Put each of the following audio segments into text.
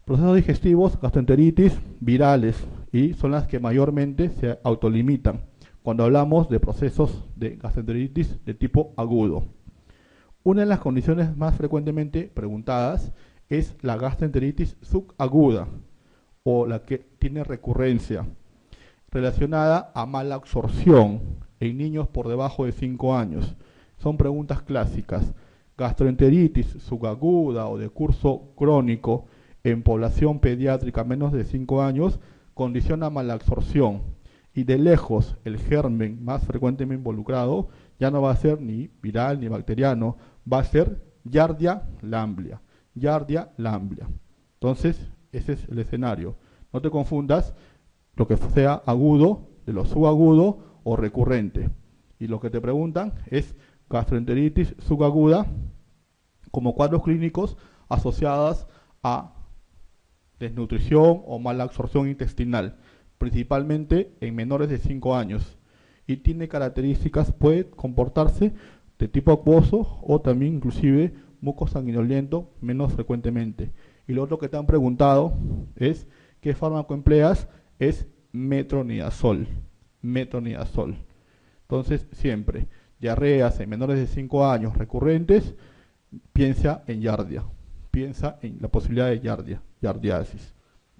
Procesos digestivos, gastroenteritis, virales, y son las que mayormente se autolimitan cuando hablamos de procesos de gastroenteritis de tipo agudo. Una de las condiciones más frecuentemente preguntadas es la gastroenteritis subaguda o la que tiene recurrencia, relacionada a mala absorción en niños por debajo de 5 años. Son preguntas clásicas. Gastroenteritis subaguda o de curso crónico en población pediátrica menos de 5 años condiciona mala absorción. Y de lejos, el germen más frecuentemente involucrado ya no va a ser ni viral ni bacteriano, va a ser Giardia lamblia. Giardia lamblia. Entonces, ese es el escenario. No te confundas lo que sea agudo de lo subagudo o recurrente. Y lo que te preguntan es gastroenteritis subaguda como cuadros clínicos asociadas a desnutrición o mala absorción intestinal, principalmente en menores de 5 años. Y tiene características, puede comportarse de tipo acuoso o también inclusive mucosanguinolento menos frecuentemente. Y lo otro que te han preguntado es ¿qué fármaco empleas? Es metronidazol. Metronidazol. Entonces, siempre, diarreas en menores de 5 años recurrentes, piensa en giardia. Piensa en la posibilidad de giardia, giardiasis.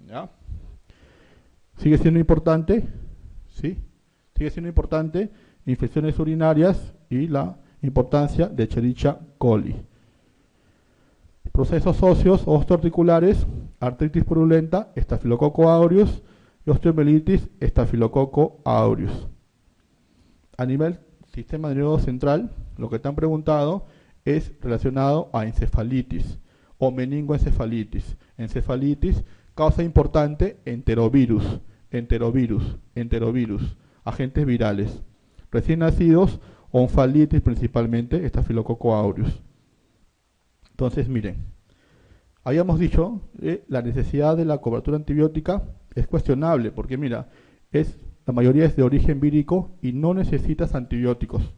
¿Ya? ¿Sigue siendo importante? ¿Sí? Sigue siendo importante infecciones urinarias y la importancia de Escherichia coli. Procesos óseos osteoarticulares, artritis purulenta, estafilococo aureus y osteomielitis, estafilococo aureus. A nivel sistema nervioso central, lo que te han preguntado es relacionado a encefalitis o meningoencefalitis. Encefalitis, causa importante, enterovirus, agentes virales. Recién nacidos, onfalitis principalmente, estafilococo aureus. Entonces, miren, habíamos dicho que la necesidad de la cobertura antibiótica es cuestionable, porque mira, la mayoría es de origen vírico y no necesitas antibióticos.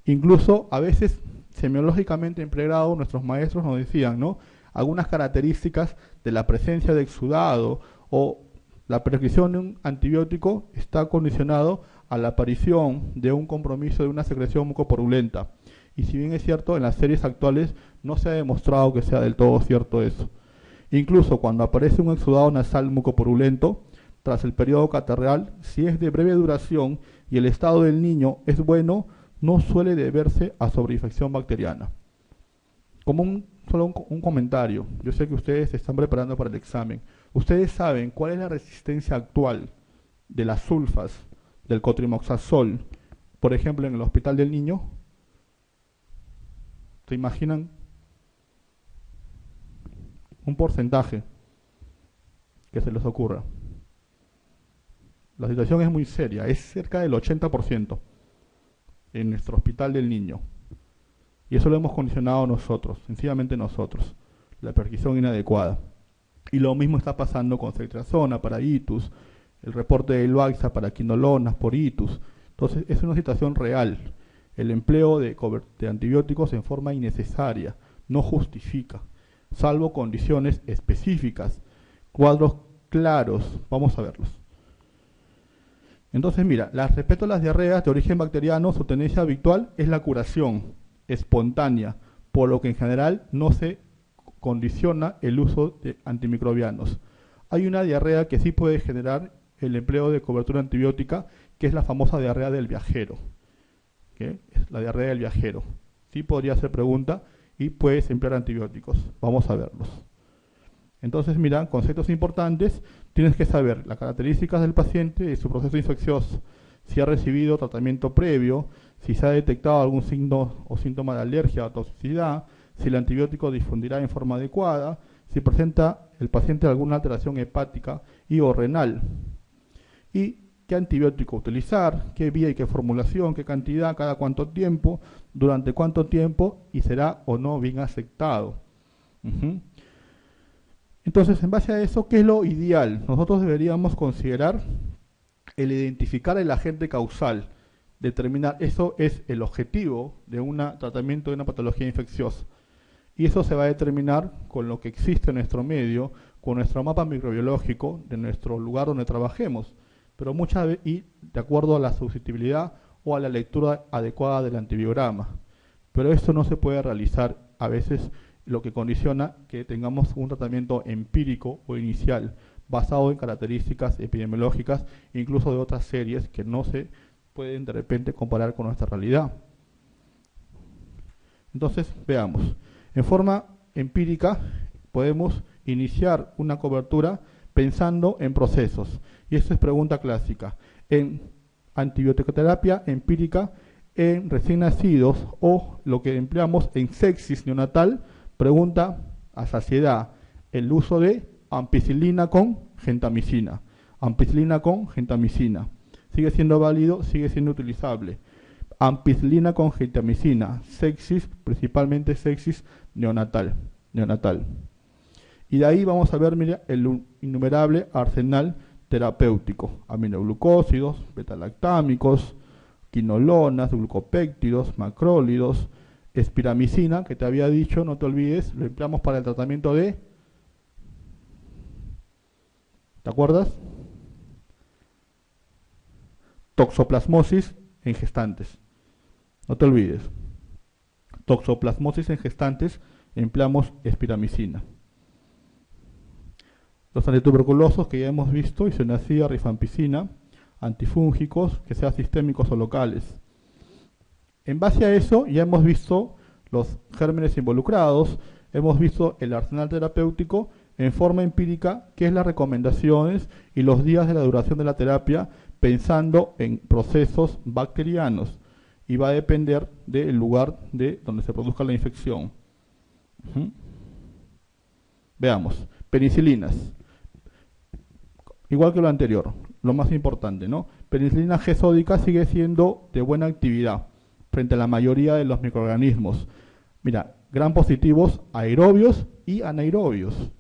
Incluso a veces, semiológicamente en pregrado, nuestros maestros nos decían, ¿no? Algunas características de la presencia de exudado o la prescripción de un antibiótico está condicionado a la aparición de un compromiso de una secreción mucoporulenta. Y si bien es cierto, en las series actuales no se ha demostrado que sea del todo cierto eso. Incluso cuando aparece un exudado nasal mucoporulento, tras el periodo catarral, si es de breve duración y el estado del niño es bueno, no suele deberse a sobreinfección bacteriana. Como solo un comentario, yo sé que ustedes se están preparando para el examen. ¿Ustedes saben cuál es la resistencia actual de las sulfas, del cotrimoxazol, por ejemplo, en el hospital del niño? ¿Se imaginan un porcentaje que se les ocurra? La situación es muy seria, es cerca del 80% en nuestro hospital del niño. Y eso lo hemos condicionado nosotros, sencillamente nosotros, la prescripción inadecuada. Y lo mismo está pasando con ceftriaxona para itus, el reporte de Loaiza para quinolonas por itus. Entonces es una situación real. El empleo de antibióticos en forma innecesaria no justifica, salvo condiciones específicas, cuadros claros. Vamos a verlos. Entonces, mira, respecto a las diarreas de origen bacteriano, su tendencia habitual es la curación espontánea, por lo que en general no se condiciona el uso de antimicrobianos. Hay una diarrea que sí puede generar el empleo de cobertura antibiótica, que es la famosa diarrea del viajero. ¿Qué? Es la diarrea del viajero. Sí podría ser pregunta y puedes emplear antibióticos. Vamos a verlos. Entonces, mira, conceptos importantes, tienes que saber las características del paciente y su proceso infeccioso, si ha recibido tratamiento previo, si se ha detectado algún signo o síntoma de alergia o toxicidad, si el antibiótico difundirá en forma adecuada, si presenta el paciente alguna alteración hepática y o renal, y qué antibiótico utilizar, qué vía y qué formulación, qué cantidad, cada cuánto tiempo, durante cuánto tiempo y será o no bien aceptado. Entonces, en base a eso, ¿qué es lo ideal? Nosotros deberíamos considerar el identificar el agente causal, determinar, eso es el objetivo de un tratamiento de una patología infecciosa. Y eso se va a determinar con lo que existe en nuestro medio, con nuestro mapa microbiológico de nuestro lugar donde trabajemos, pero muchas veces y de acuerdo a la susceptibilidad o a la lectura adecuada del antibiograma. Pero esto no se puede realizar a veces, lo que condiciona que tengamos un tratamiento empírico o inicial basado en características epidemiológicas, incluso de otras series que no se pueden de repente comparar con nuestra realidad. Entonces, veamos. En forma empírica podemos iniciar una cobertura pensando en procesos. Y esta es pregunta clásica. En antibioticoterapia empírica, en recién nacidos o lo que empleamos en sepsis neonatal, pregunta a saciedad el uso de ampicilina con gentamicina. Ampicilina con gentamicina. Sigue siendo válido, sigue siendo utilizable. Ampicilina con gentamicina, sepsis, principalmente sepsis neonatal. Y de ahí vamos a ver, mira, el innumerable arsenal terapéutico. Aminoglucósidos, betalactámicos, quinolonas, glucopéptidos, macrólidos, espiramicina, que te había dicho, no te olvides, lo empleamos para el tratamiento de... ¿Te acuerdas? Toxoplasmosis en gestantes. No te olvides. Toxoplasmosis en gestantes, empleamos espiramicina. Los antituberculosos que ya hemos visto, isoniazida, rifampicina, antifúngicos, que sean sistémicos o locales. En base a eso ya hemos visto los gérmenes involucrados, hemos visto el arsenal terapéutico en forma empírica, que es las recomendaciones y los días de la duración de la terapia, pensando en procesos bacterianos, y va a depender del lugar de donde se produzca la infección. Veamos, penicilinas. Igual que lo anterior, lo más importante, ¿no? Penicilina G sódica sigue siendo de buena actividad frente a la mayoría de los microorganismos. Mira, gran positivos aerobios y anaerobios.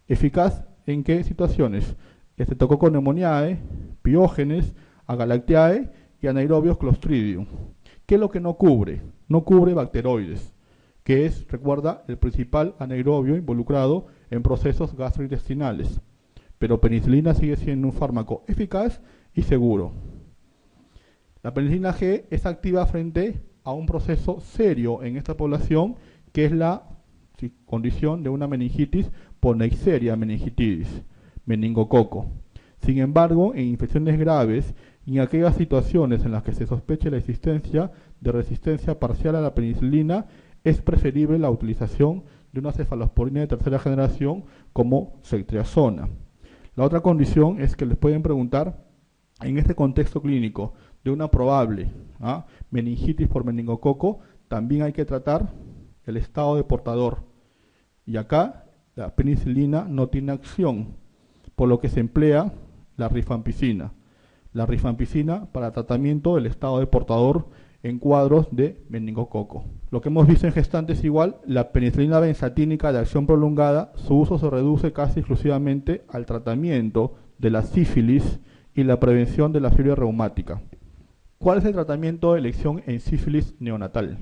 Eficaz en qué situaciones? Streptococcus pneumoniae, piógenes, agalactiae y anaerobios clostridium. ¿Qué es lo que no cubre? No cubre bacteroides, que es, recuerda, el principal anaerobio involucrado en procesos gastrointestinales. Pero penicilina sigue siendo un fármaco eficaz y seguro. La penicilina G es activa frente a un proceso serio en esta población, que es la condición de una meningitis por Neisseria meningitidis, meningococo. Sin embargo, en infecciones graves y en aquellas situaciones en las que se sospeche la existencia de resistencia parcial a la penicilina, es preferible la utilización de una cefalosporina de tercera generación como ceftriaxona. La otra condición es que les pueden preguntar, en este contexto clínico de una probable meningitis por meningococo, también hay que tratar el estado de portador. Y acá la penicilina no tiene acción, por lo que se emplea la rifampicina. La rifampicina para tratamiento del estado de portador en cuadros de meningococo. Lo que hemos visto en gestantes igual, la penicilina benzatínica de acción prolongada, su uso se reduce casi exclusivamente al tratamiento de la sífilis y la prevención de la fiebre reumática. ¿Cuál es el tratamiento de elección en sífilis neonatal?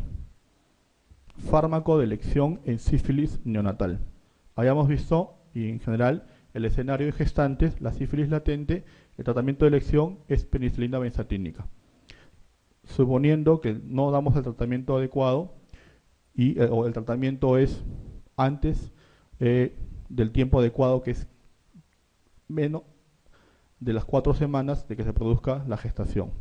Fármaco de elección en sífilis neonatal. Habíamos visto, y en general, el escenario en gestantes, la sífilis latente, el tratamiento de elección es penicilina benzatínica. Suponiendo que no damos el tratamiento adecuado o el tratamiento es antes del tiempo adecuado, que es menos de las 4 semanas de que se produzca la gestación.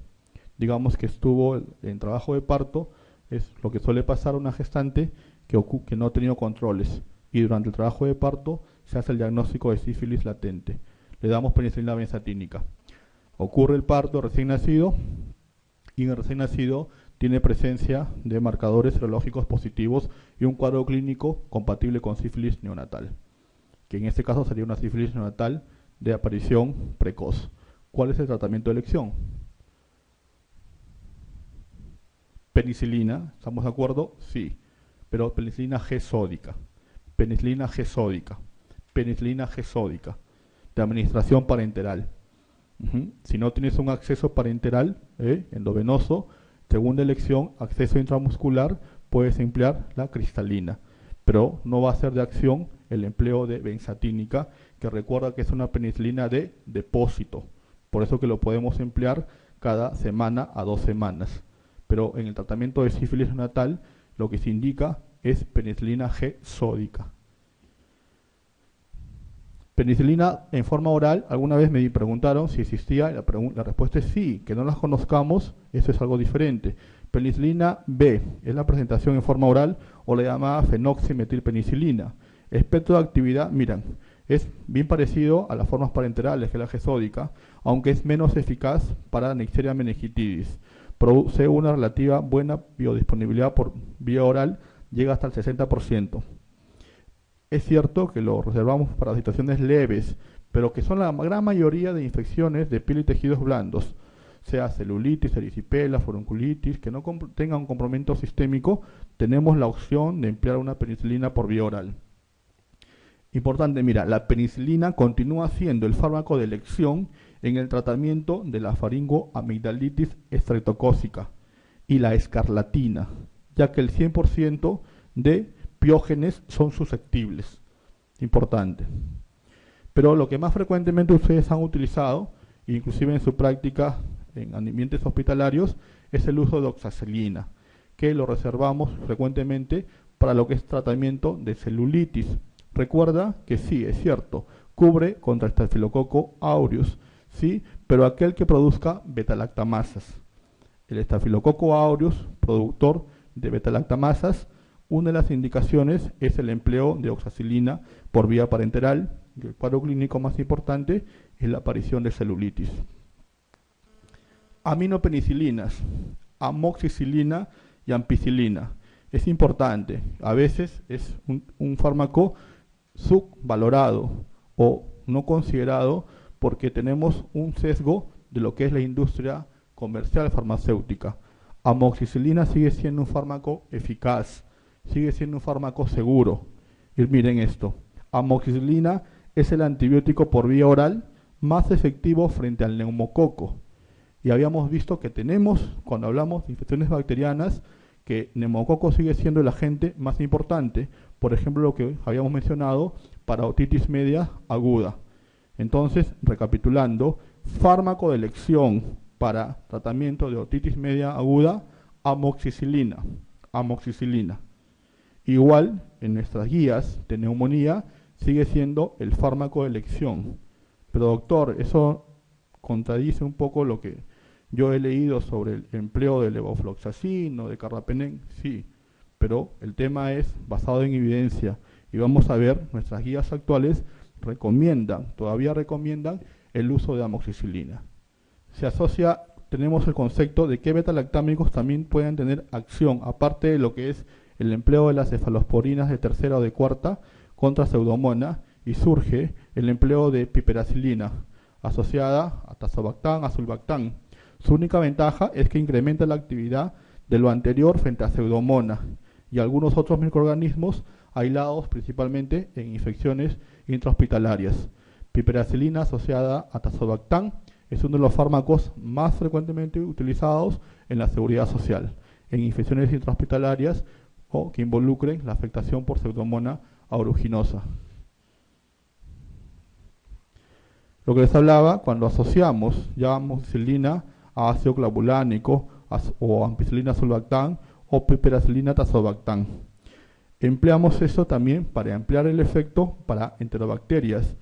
Digamos que estuvo en trabajo de parto, es lo que suele pasar a una gestante que no ha tenido controles, y durante el trabajo de parto se hace el diagnóstico de sífilis latente. Le damos penicilina benzatínica. Ocurre el parto recién nacido, y en el recién nacido tiene presencia de marcadores serológicos positivos y un cuadro clínico compatible con sífilis neonatal, que en este caso sería una sífilis neonatal de aparición precoz. ¿Cuál es el tratamiento de elección? Penicilina, ¿estamos de acuerdo? Sí, pero penicilina G sódica, penicilina G sódica, penicilina G sódica, de administración parenteral. Si no tienes un acceso parenteral endovenoso, segunda elección, acceso intramuscular, puedes emplear la cristalina, pero no va a ser de acción el empleo de benzatínica, que recuerda que es una penicilina de depósito, por eso que lo podemos emplear cada semana a 2 semanas. Pero en el tratamiento de sífilis neonatal lo que se indica es penicilina G sódica. Penicilina en forma oral, alguna vez me preguntaron si existía, la respuesta es sí, que no las conozcamos, eso es algo diferente. Penicilina B es la presentación en forma oral o la llamada fenoximetilpenicilina. Espectro de actividad, miran, es bien parecido a las formas parenterales que es la G sódica, aunque es menos eficaz para la Neisseria meningitidis. Produce una relativa buena biodisponibilidad por vía oral, llega hasta el 60%. Es cierto que lo reservamos para situaciones leves, pero que son la gran mayoría de infecciones de piel y tejidos blandos, sea celulitis, erisipela, furunculitis, que no tenga un compromiso sistémico, tenemos la opción de emplear una penicilina por vía oral. Importante, mira, la penicilina continúa siendo el fármaco de elección en el tratamiento de la faringoamigdalitis estreptocócica y la escarlatina, ya que el 100% de piógenes son susceptibles. Importante. Pero lo que más frecuentemente ustedes han utilizado, inclusive en su práctica en ambientes hospitalarios, es el uso de oxacilina, que lo reservamos frecuentemente para lo que es tratamiento de celulitis. Recuerda que sí, es cierto, cubre contra Staphylococcus aureus, sí, pero aquel que produzca betalactamasas. El Staphylococcus aureus, productor de betalactamasas, una de las indicaciones es el empleo de oxacilina por vía parenteral, y el cuadro clínico más importante es la aparición de celulitis. Aminopenicilinas, amoxicilina y ampicilina. Es importante, a veces es un fármaco subvalorado o no considerado porque tenemos un sesgo de lo que es la industria comercial farmacéutica. Amoxicilina sigue siendo un fármaco eficaz, sigue siendo un fármaco seguro. Y miren esto, amoxicilina es el antibiótico por vía oral más efectivo frente al neumococo. Y habíamos visto que tenemos, cuando hablamos de infecciones bacterianas, que neumococo sigue siendo el agente más importante, por ejemplo lo que habíamos mencionado para otitis media aguda. Entonces, recapitulando, fármaco de elección para tratamiento de otitis media aguda, amoxicilina. Igual, en nuestras guías de neumonía, sigue siendo el fármaco de elección. Pero doctor, eso contradice un poco lo que yo he leído sobre el empleo de levofloxacin o de carbapenem, sí, pero el tema es basado en evidencia y vamos a ver, nuestras guías actuales todavía recomiendan el uso de amoxicilina. Se asocia, tenemos el concepto de que betalactámicos también pueden tener acción, aparte de lo que es el empleo de las cefalosporinas de tercera o de cuarta contra pseudomonas, y surge el empleo de piperacilina asociada a tazobactam, a sulbactam. Su única ventaja es que incrementa la actividad de lo anterior frente a pseudomonas y algunos otros microorganismos aislados principalmente en infecciones intrahospitalarias. Piperacilina asociada a tazobactam es uno de los fármacos más frecuentemente utilizados en la seguridad social, en infecciones intrahospitalarias o que involucren la afectación por Pseudomonas aeruginosa. Lo que les hablaba, cuando asociamos ya amoxicilina a ácido clavulánico o ampicilina sulbactam o piperacilina tazobactam. Empleamos eso también para ampliar el efecto para enterobacterias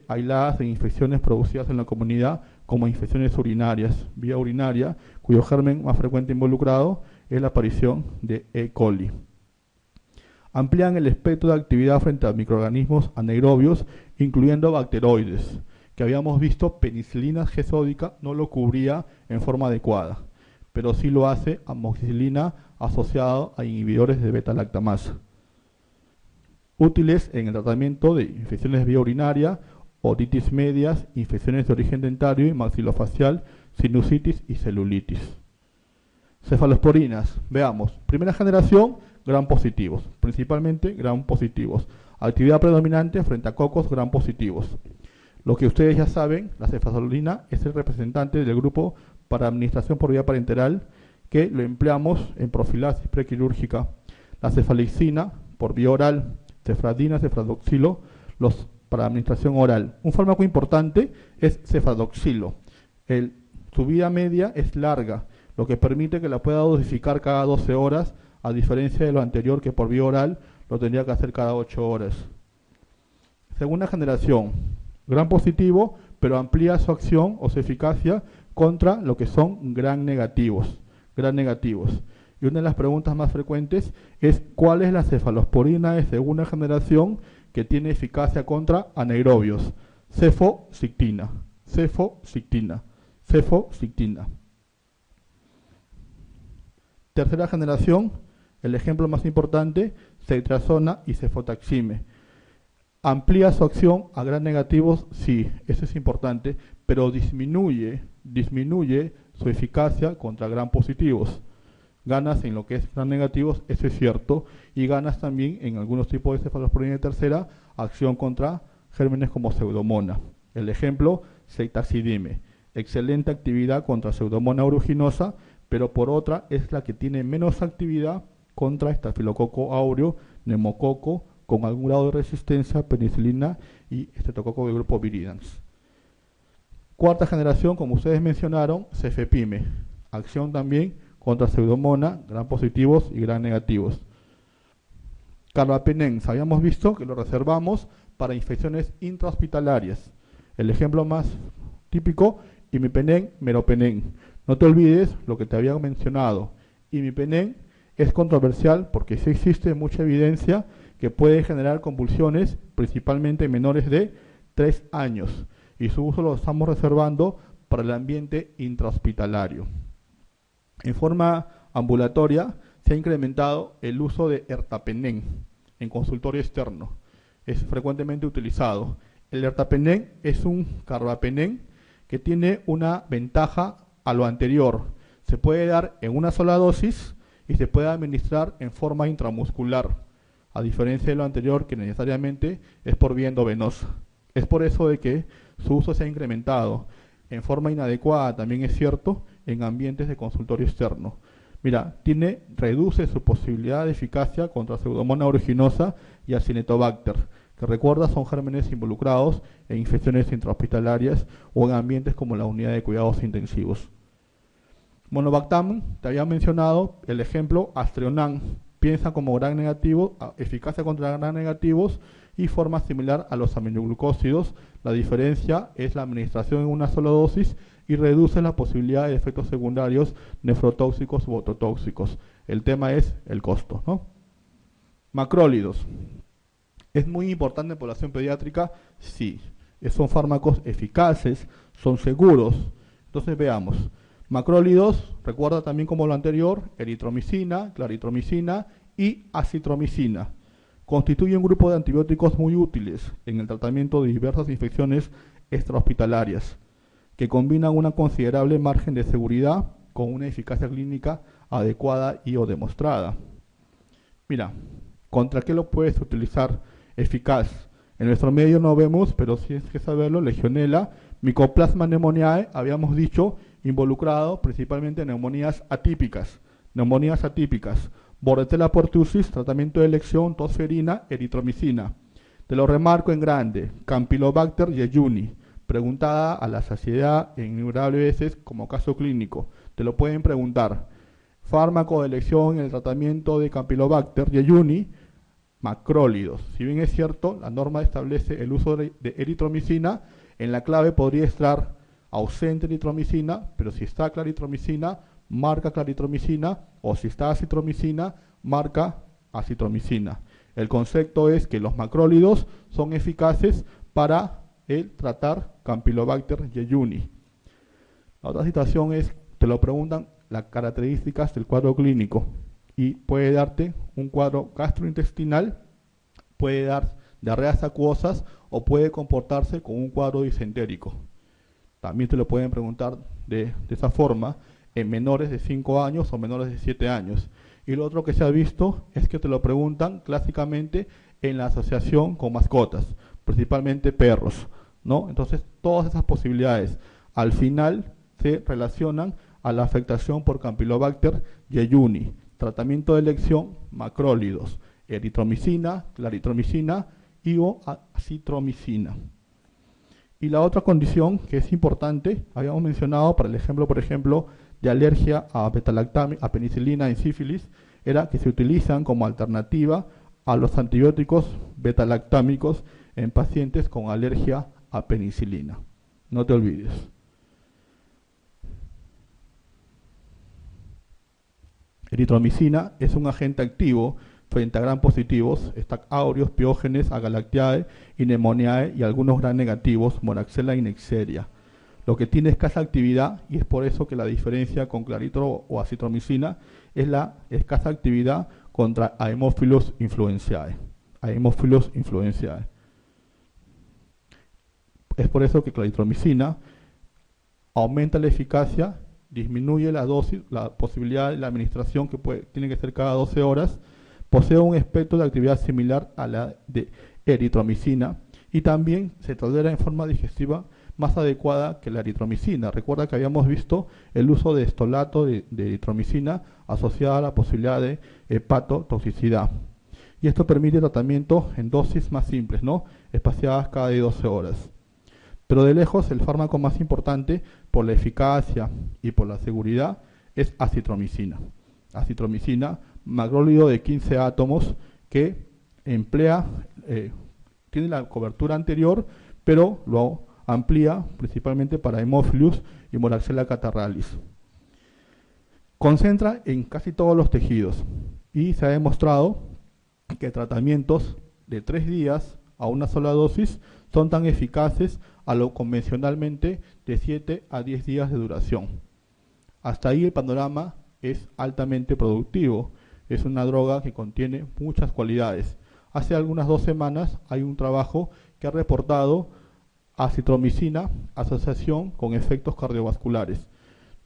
aisladas en infecciones producidas en la comunidad como infecciones urinarias, vía urinaria, cuyo germen más frecuente involucrado es la aparición de E. coli. Amplían el espectro de actividad frente a microorganismos anaerobios, incluyendo bacteroides, que habíamos visto penicilina G sódica no lo cubría en forma adecuada, pero sí lo hace amoxicilina asociado a inhibidores de beta-lactamasa. Útiles en el tratamiento de infecciones vía urinaria, otitis medias, infecciones de origen dentario y maxilofacial, sinusitis y celulitis. Cefalosporinas, veamos, primera generación, gram positivos, principalmente gram positivos. Actividad predominante frente a cocos gram positivos. Lo que ustedes ya saben, la cefalolina es el representante del grupo para administración por vía parenteral que lo empleamos en profilaxis prequirúrgica. La cefalixina por vía oral, cefradina, cefradoxilo, para administración oral. Un fármaco importante es cefradoxilo. Su vida media es larga, lo que permite que la pueda dosificar cada 12 horas, a diferencia de lo anterior que por vía oral lo tendría que hacer cada 8 horas. Segunda generación, gram positivo, pero amplía su acción o su eficacia contra lo que son gram negativos. Y una de las preguntas más frecuentes es ¿cuál es la cefalosporina de segunda generación que tiene eficacia contra anaerobios? Cefosictina. Tercera generación, el ejemplo más importante, cetrazona y cefotaxime. ¿Amplía su acción a gram negativos? Sí, eso es importante, pero disminuye su eficacia contra gram positivos. Ganas en lo que es gram negativos, eso es cierto, y ganas también en algunos tipos de cefalosporina de tercera acción contra gérmenes como Pseudomonas. El ejemplo, ceftazidime, excelente actividad contra Pseudomonas aeruginosa, pero por otra es la que tiene menos actividad contra Estafilococo aureo, neumococo, con algún grado de resistencia, penicilina y estreptococo del grupo viridans. Cuarta generación, como ustedes mencionaron, cefepime, acción también contra Pseudomonas, gram positivos y gram negativos. Carbapenem, habíamos visto que lo reservamos para infecciones intrahospitalarias. El ejemplo más típico, imipenem, meropenem. No te olvides lo que te había mencionado. Imipenem es controversial porque sí existe mucha evidencia que puede generar convulsiones, principalmente en menores de 3 años. Y su uso lo estamos reservando para el ambiente intrahospitalario. En forma ambulatoria se ha incrementado el uso de ertapenem en consultorio externo. Es frecuentemente utilizado. El ertapenem es un carbapenem que tiene una ventaja a lo anterior. Se puede dar en una sola dosis y se puede administrar en forma intramuscular, a diferencia de lo anterior que necesariamente es por vía endovenosa. Es por eso de que su uso se ha incrementado. En forma inadecuada también es cierto en ambientes de consultorio externo. Mira, reduce su posibilidad de eficacia contra Pseudomonas aeruginosa y Acinetobacter, que recuerda son gérmenes involucrados en infecciones intrahospitalarias o en ambientes como la unidad de cuidados intensivos. Monobactam, te había mencionado el ejemplo Astreonam, piensa como gram negativo, eficacia contra gram negativos y forma similar a los aminoglucósidos. La diferencia es la administración en una sola dosis y reduce la posibilidad de efectos secundarios nefrotóxicos u ototóxicos. El tema es el costo, ¿no? Macrólidos. ¿Es muy importante en población pediátrica? Sí. Son fármacos eficaces, son seguros. Entonces veamos. Macrólidos, recuerda también como lo anterior, eritromicina, claritromicina y acitromicina. Constituye un grupo de antibióticos muy útiles en el tratamiento de diversas infecciones extrahospitalarias, que combinan una considerable margen de seguridad con una eficacia clínica adecuada y o demostrada. Mira, ¿contra qué lo puedes utilizar eficaz? En nuestro medio no vemos, pero sí es que saberlo, Legionella, Mycoplasma pneumoniae, habíamos dicho, involucrado principalmente en neumonías atípicas. Bordetella pertussis, tratamiento de elección, tosferina, eritromicina. Te lo remarco en grande, Campylobacter jejuni, preguntada a la saciedad en innumerables veces como caso clínico. Te lo pueden preguntar. Fármaco de elección en el tratamiento de Campylobacter jejuni, macrólidos. Si bien es cierto, la norma establece el uso de eritromicina, en la clave podría estar ausente eritromicina, pero si está claritromicina, marca claritromicina, o si está acitromicina, marca acitromicina. El concepto es que los macrólidos son eficaces para tratar Campylobacter jejuni. La otra situación es, te lo preguntan, las características del cuadro clínico, y puede darte un cuadro gastrointestinal, puede dar diarreas acuosas o puede comportarse con un cuadro disentérico. También te lo pueden preguntar de esa forma en menores de 5 años o menores de 7 años. Y lo otro que se ha visto es que te lo preguntan clásicamente en la asociación con mascotas, principalmente perros, ¿no? Entonces, todas esas posibilidades al final se relacionan a la afectación por Campylobacter jejuni. Tratamiento de elección, macrólidos. eritromicina, claritromicina y o acitromicina. Y la otra condición que es importante, habíamos mencionado para el ejemplo, por ejemplo, de alergia a betalactamina, a penicilina en sífilis, era que se utilizan como alternativa a los antibióticos betalactámicos en pacientes con alergia a penicilina. No te olvides. Eritromicina es un agente activo frente a gram positivos, Staph aureus, Piógenes, Agalactiae y Pneumoniae y algunos gram negativos, Moraxella y Neisseria. Lo que tiene escasa actividad, y es por eso que la diferencia con claritro o acitromicina es la escasa actividad contra Haemophilus influenzae. Haemophilus influenzae. Es por eso que claritromicina aumenta la eficacia, disminuye la dosis, la posibilidad de la administración que tiene que ser cada 12 horas, posee un espectro de actividad similar a la de eritromicina y también se tolera en forma digestiva más adecuada que la eritromicina. Recuerda que habíamos visto el uso de estolato de eritromicina asociada a la posibilidad de hepatotoxicidad. Y esto permite tratamiento en dosis más simples, ¿no? Espaciadas cada 12 horas. Pero de lejos el fármaco más importante por la eficacia y por la seguridad es acitromicina. Acitromicina, macrólido de 15 átomos que emplea, tiene la cobertura anterior, pero lo amplía principalmente para Haemophilus y Moraxella catarrhalis. Concentra en casi todos los tejidos y se ha demostrado que tratamientos de 3 días a una sola dosis son tan eficaces a lo convencionalmente de 7 a 10 días de duración. Hasta ahí el panorama es altamente productivo. Es una droga que contiene muchas cualidades. Hace algunas 2 semanas hay un trabajo que ha reportado acitromicina, asociación con efectos cardiovasculares.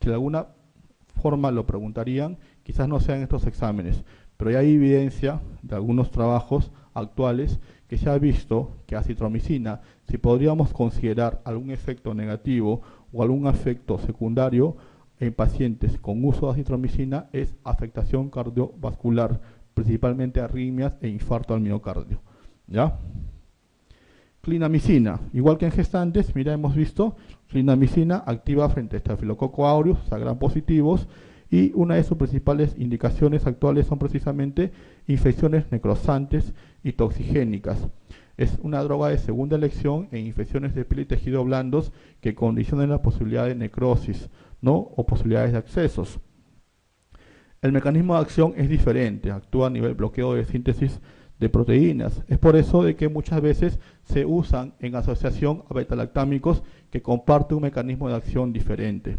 Si de alguna forma lo preguntarían, quizás no sean estos exámenes, pero ya hay evidencia de algunos trabajos actuales que se ha visto que acitromicina, si podríamos considerar algún efecto negativo o algún efecto secundario en pacientes con uso de acitromicina, es afectación cardiovascular, principalmente arritmias e infarto al miocardio. ¿Ya? Clindamicina, igual que en gestantes, mira, hemos visto, clindamicina activa frente a Staphylococcus aureus, a gram positivos, y una de sus principales indicaciones actuales son precisamente infecciones necrosantes y toxigénicas. Es una droga de segunda elección en infecciones de piel y tejido blandos que condicionan la posibilidad de necrosis, ¿no? O posibilidades de accesos. El mecanismo de acción es diferente, actúa a nivel bloqueo de síntesis de proteínas. Es por eso de que muchas veces se usan en asociación a betalactámicos que comparten un mecanismo de acción diferente.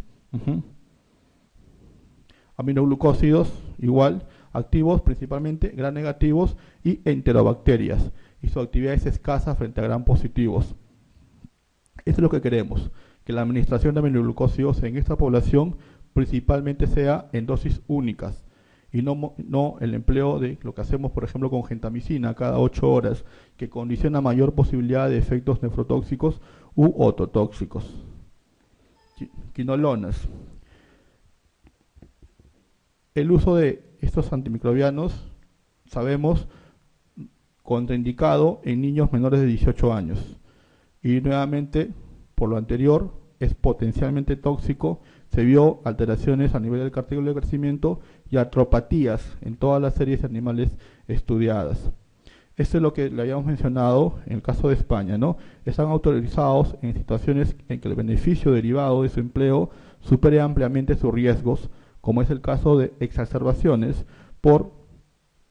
Aminoglucósidos, igual, activos principalmente gram negativos y enterobacterias, y su actividad es escasa frente a gram positivos. Esto es lo que queremos, que la administración de aminoglucósidos en esta población principalmente sea en dosis únicas, y no el empleo de lo que hacemos, por ejemplo, con gentamicina cada 8 horas, que condiciona mayor posibilidad de efectos nefrotóxicos u ototóxicos. Quinolonas. El uso de estos antimicrobianos, sabemos, contraindicado en niños menores de 18 años. Y nuevamente, por lo anterior, es potencialmente tóxico. Se vio alteraciones a nivel del cartílago de crecimiento y artropatías en todas las series de animales estudiadas. Esto es lo que le habíamos mencionado en el caso de España, ¿no? Están autorizados en situaciones en que el beneficio derivado de su empleo supere ampliamente sus riesgos, como es el caso de exacerbaciones por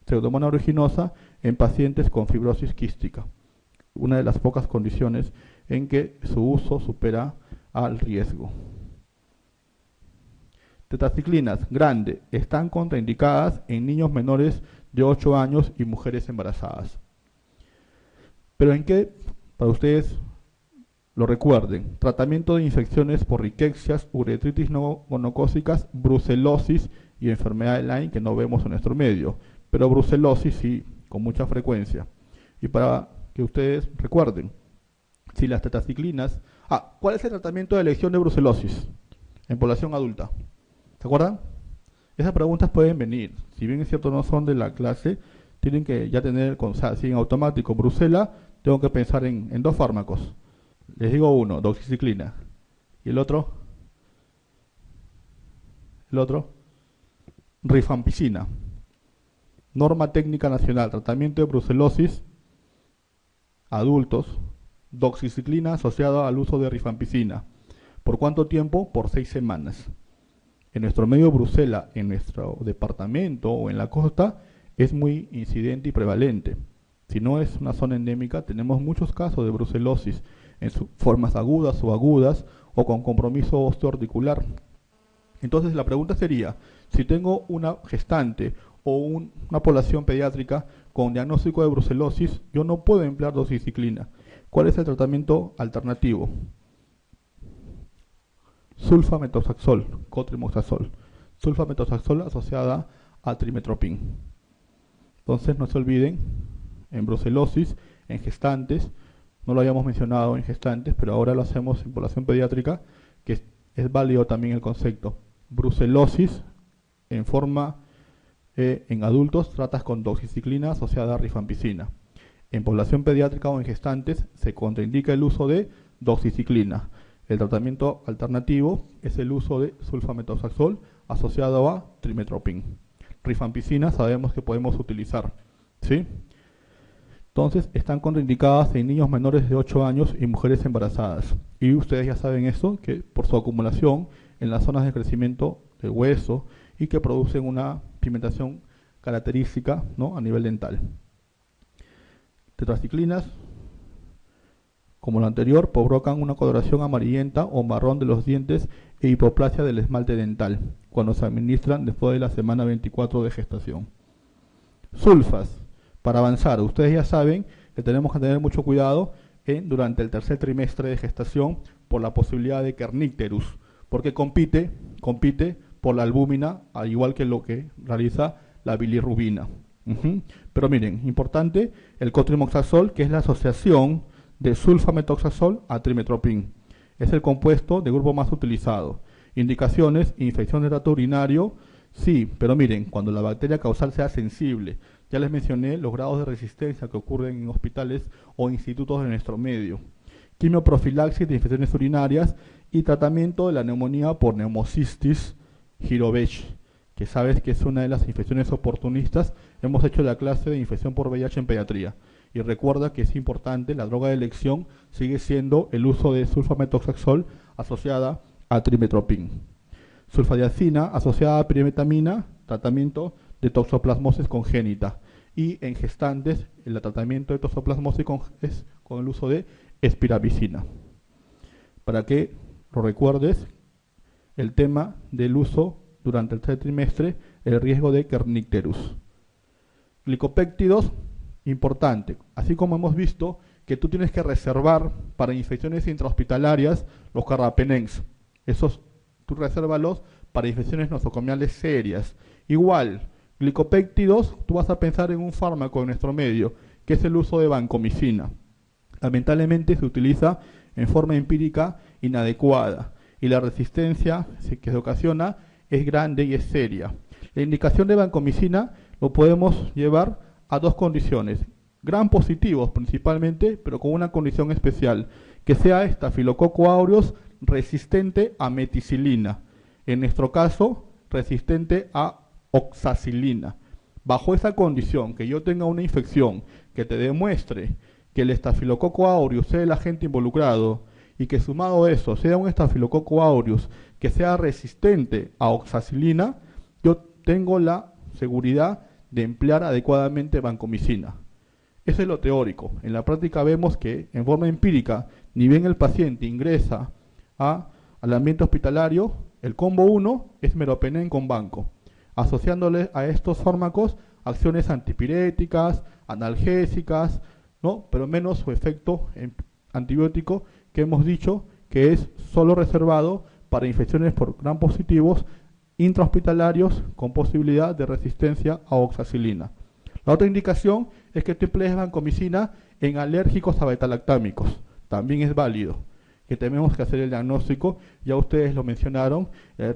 Pseudomonas aeruginosa en pacientes con fibrosis quística, una de las pocas condiciones en que su uso supera al riesgo. Tetraciclinas, grande, están contraindicadas en niños menores de 8 años y mujeres embarazadas. Pero en qué, para ustedes lo recuerden, tratamiento de infecciones por riquecias, uretritis no gonocócicas, brucelosis y enfermedad de Lyme, que no vemos en nuestro medio, pero brucelosis sí, con mucha frecuencia. Y para que ustedes recuerden, si las tetraciclinas... ¿cuál es el tratamiento de elección de brucelosis en población adulta? ¿Se acuerdan? Esas preguntas pueden venir, si bien es cierto no son de la clase, tienen que ya tener, o sea, si en automático Brucela, tengo que pensar en dos fármacos. Les digo uno, doxiciclina. Y el otro, rifampicina. Norma técnica nacional, tratamiento de brucelosis, adultos, doxiciclina asociada al uso de rifampicina. ¿Por cuánto tiempo? Por 6 semanas. En nuestro medio Brucela, en nuestro departamento o en la costa, es muy incidente y prevalente. Si no es una zona endémica, tenemos muchos casos de brucelosis en sus formas agudas o con compromiso osteoarticular. Entonces la pregunta sería, si tengo una gestante o una población pediátrica con diagnóstico de brucelosis, yo no puedo emplear doxiciclina. ¿Cuál es el tratamiento alternativo? Sulfametoxazol, cotrimoxazol. Sulfametoxazol asociada a trimetropin. Entonces no se olviden, en brucelosis, en gestantes, no lo habíamos mencionado en gestantes, pero ahora lo hacemos en población pediátrica, que es válido también el concepto. Brucelosis en forma en adultos tratas con doxiciclina asociada a rifampicina. En población pediátrica o en gestantes se contraindica el uso de doxiciclina. El tratamiento alternativo es el uso de sulfametoxazol asociado a trimetropin. Rifampicina sabemos que podemos utilizar, ¿sí? Entonces están contraindicadas en niños menores de 8 años y mujeres embarazadas. Y ustedes ya saben eso, que por su acumulación en las zonas de crecimiento del hueso y que producen una pigmentación característica, ¿no?, a nivel dental. Tetraciclinas, como lo anterior, provocan una coloración amarillenta o marrón de los dientes e hipoplasia del esmalte dental cuando se administran después de la semana 24 de gestación. Sulfas, para avanzar, ustedes ya saben que tenemos que tener mucho cuidado durante el tercer trimestre de gestación por la posibilidad de kernicterus, porque compite por la albúmina, al igual que lo que realiza la bilirrubina. Pero miren, importante, el cotrimoxazol, que es la asociación de sulfametoxazol a trimetropin. Es el compuesto de grupo más utilizado. Indicaciones, infección de trato urinario, sí, pero miren, cuando la bacteria causal sea sensible. Ya les mencioné los grados de resistencia que ocurren en hospitales o institutos de nuestro medio. Quimioprofilaxis de infecciones urinarias y tratamiento de la neumonía por neumocistis Girovech, que sabes que es una de las infecciones oportunistas. Hemos hecho la clase de infección por VIH en pediatría. Y recuerda que es importante, la droga de elección sigue siendo el uso de sulfametoxazol asociada a trimetropin. Sulfadiazina asociada a pirimetamina, tratamiento de toxoplasmosis congénita. Y en gestantes, el tratamiento de toxoplasmosis es con el uso de espiravicina. Para que lo recuerdes, el tema del uso durante el tercer trimestre, el riesgo de kernicterus. Glicopéptidos, importante. Así como hemos visto que tú tienes que reservar para infecciones intrahospitalarias los carbapenems. Esos tú resérvalos para infecciones nosocomiales serias. Igual, glicopéptidos, tú vas a pensar en un fármaco en nuestro medio, que es el uso de vancomicina. Lamentablemente se utiliza en forma empírica inadecuada y la resistencia que se ocasiona es grande y es seria. La indicación de vancomicina lo podemos llevar a dos condiciones, gram positivos principalmente, pero con una condición especial, que sea Staphylococcus aureus resistente a meticilina, en nuestro caso resistente a oxacilina. Bajo esa condición, que yo tenga una infección que te demuestre que el Staphylococcus aureus sea el agente involucrado y que sumado a eso sea un Staphylococcus aureus que sea resistente a oxacilina, yo tengo la seguridad de emplear adecuadamente vancomicina. Eso es lo teórico. En la práctica vemos que en forma empírica, ni bien el paciente ingresa al ambiente hospitalario, el combo 1 es meropenem con vanco, asociándole a estos fármacos acciones antipiréticas, analgésicas, ¿no?, pero menos su efecto antibiótico, que hemos dicho que es solo reservado para infecciones por gram positivos intrahospitalarios con posibilidad de resistencia a oxacilina. La otra indicación es que tú emplees vancomicina en alérgicos a betalactámicos. También es válido, que tenemos que hacer el diagnóstico, ya ustedes lo mencionaron,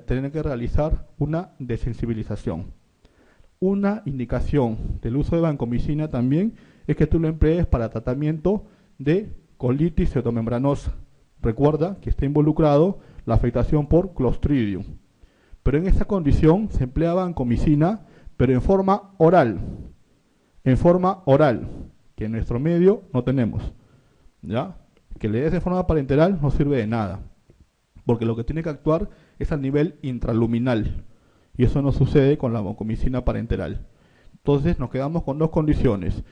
tener que realizar una desensibilización. Una indicación del uso de vancomicina también es que tú lo emplees para tratamiento de colitis citonembranosa. Recuerda que está involucrado la afectación por Clostridium. Pero en esta condición se emplea vancomicina, pero en forma oral. En forma oral, que en nuestro medio no tenemos. ¿Ya? Que le des de forma parenteral no sirve de nada, porque lo que tiene que actuar es a nivel intraluminal, y eso no sucede con la vancomicina parenteral. Entonces nos quedamos con dos condiciones.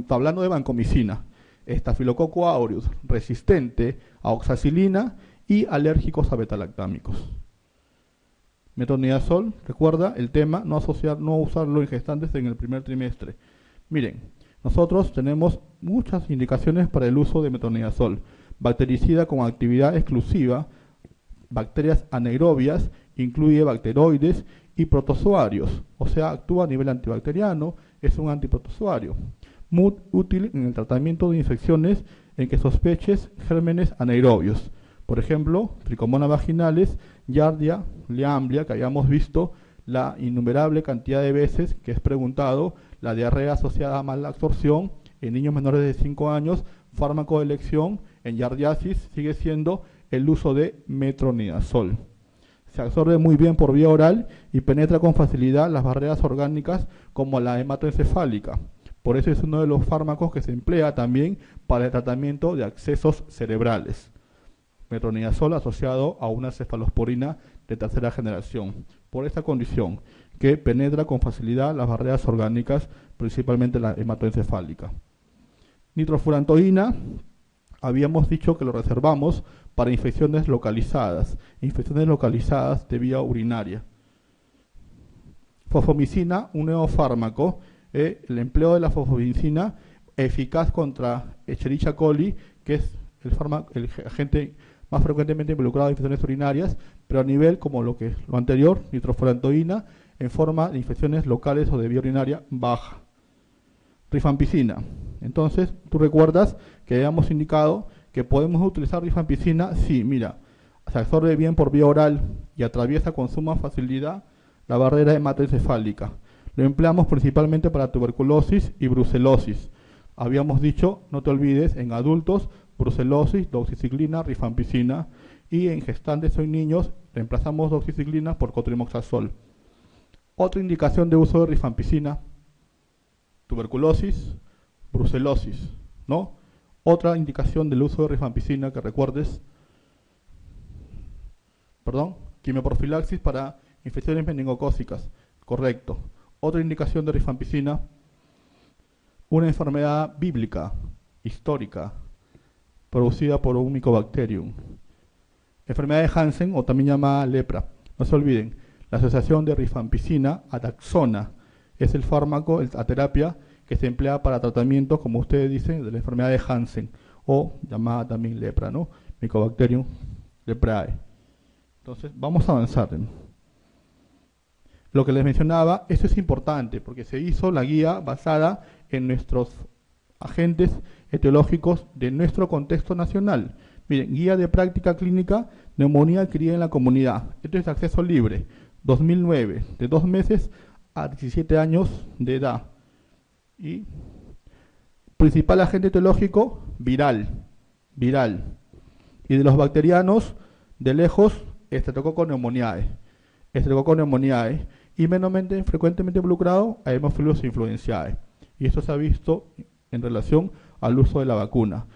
Hablando de vancomicina, Staphylococcus aureus resistente a oxacilina y alérgicos a betalactámicos. Metronidazol, recuerda el tema, no usarlo en gestantes en el primer trimestre. Miren, nosotros tenemos muchas indicaciones para el uso de metronidazol. Bactericida con actividad exclusiva, bacterias anaerobias, incluye bacteroides y protozoarios, o sea, actúa a nivel antibacteriano, es un antiprotozoario. Muy útil en el tratamiento de infecciones en que sospeches gérmenes anaerobios. Por ejemplo, tricomonas vaginales, Giardia, Liamblia, que hayamos visto la innumerable cantidad de veces que es preguntado, la diarrea asociada a mala absorción en niños menores de 5 años, fármaco de elección, en yardiasis sigue siendo el uso de metronidazol. Se absorbe muy bien por vía oral y penetra con facilidad las barreras orgánicas como la hematoencefálica. Por eso es uno de los fármacos que se emplea también para el tratamiento de accesos cerebrales. Metronidazol asociado a una cefalosporina de tercera generación, por esta condición, que penetra con facilidad las barreras orgánicas, principalmente la hematoencefálica. Nitrofurantoína, habíamos dicho que lo reservamos para infecciones localizadas de vía urinaria. Fosfomicina, un nuevo fármaco, el empleo de la fosfomicina eficaz contra Escherichia coli, que es el agente más frecuentemente involucrado en infecciones urinarias, pero a nivel como lo anterior, nitrofurantoína, en forma de infecciones locales o de vía urinaria baja. Rifampicina. Entonces, tú recuerdas que habíamos indicado que podemos utilizar rifampicina si, mira, se absorbe bien por vía oral y atraviesa con suma facilidad la barrera hematoencefálica. Lo empleamos principalmente para tuberculosis y brucelosis. Habíamos dicho, no te olvides, en adultos, brucelosis, doxiciclina, rifampicina, y en gestantes o en niños reemplazamos doxiciclina por cotrimoxazol. Otra indicación de uso de rifampicina, tuberculosis, brucelosis, ¿no? Otra indicación del uso de rifampicina que recuerdes, quimioprofilaxis para infecciones meningocócicas, correcto. Otra indicación de rifampicina, una enfermedad bíblica, histórica, producida por un Mycobacterium. Enfermedad de Hansen, o también llamada lepra. No se olviden, la asociación de rifampicina a taxona es el fármaco, la terapia que se emplea para tratamiento, como ustedes dicen, de la enfermedad de Hansen, o llamada también lepra, ¿no? Mycobacterium leprae. Entonces, vamos a avanzar. Lo que les mencionaba, esto es importante, porque se hizo la guía basada en nuestros agentes etiológicos de nuestro contexto nacional. Miren, guía de práctica clínica, neumonía adquirida en la comunidad. Esto es de acceso libre, 2009, de 2 meses a 17 años de edad. Y principal agente etiológico, viral. Y de los bacterianos, de lejos, Streptococcus pneumoniae, y frecuentemente involucrado a Haemophilus influenzae. Y esto se ha visto en relación al uso de la vacuna.